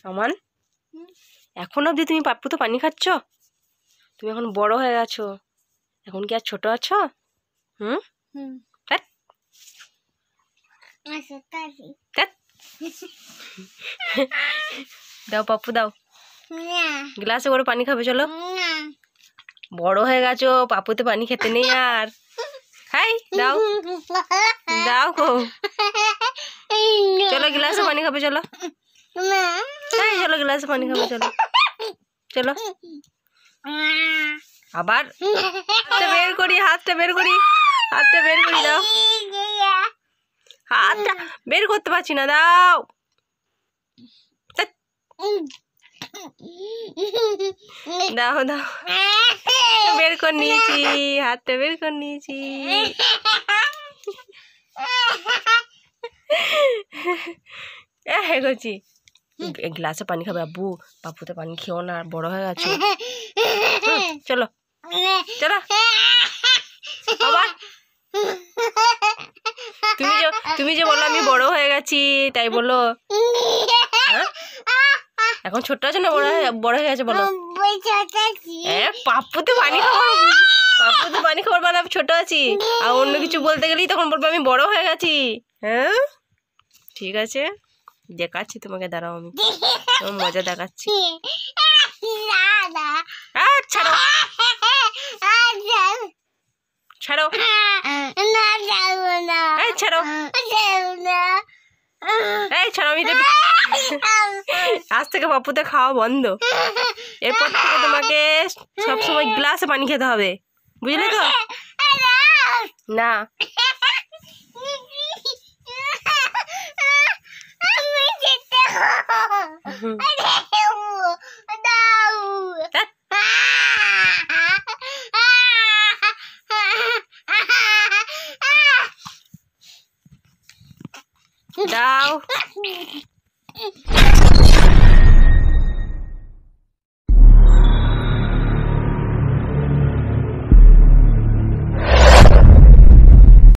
আমান এখন অবধি তুমি পাপ্পু তো পানি খাচ্ছ? তুমি এখন বড় হয়ে গেছো, এখন কি আর ছোট আছো? দাও পাপ্পু দাও, গ্লাসে করে পানি খাবে। চলো, বড় হয়ে গেছো, পাপ্পুতে পানি খেতে নেই আর। হাই দাও দাও গো, চলো গ্লাসে পানি খাবে। চলো চলো গ্লাসে পানি খাবে। চলো চলো, আবার বের করি, হাতটা বের করি, হাতটা বের করি। দাও, হাতটা বের করতে পারছি না। দাও, দাও দাও, বের করে নিয়েছি, হাতটা বের করে নিয়েছি। হ্যাঁ করছি, গ্লাসে পানি খাবে। আব্বু পাপ্পুতে পানি খেও না, বড় হয়ে গেছো। চলো চলো, আবার তুমি যে বলো আমি বড় হয়ে গেছি, তাই বলো। এখন ছোট আছে না বড় হয়ে গেছে বলো? পাপ্পুতে পানি খাবার, পাপ্পুতে পানি খাবার মানে আমি ছোট আছি, আর অন্য কিছু বলতে গেলেই তখন বলবো আমি বড় হয়ে গেছি। হ্যাঁ ঠিক আছে, দেখাচ্ছি তোমাকে, দাঁড়াও আমি মজা দেখাচ্ছি। ছাড়ো ছাড়ো, এই ছাড়ো, এই ছাড়ো, আমি আজ থেকে পাপ্পুতে খাওয়া বন্ধ। এরপর থেকে তোমাকে সবসময় গ্লাসে পানি খেতে হবে, বুঝলে তো? না দাও।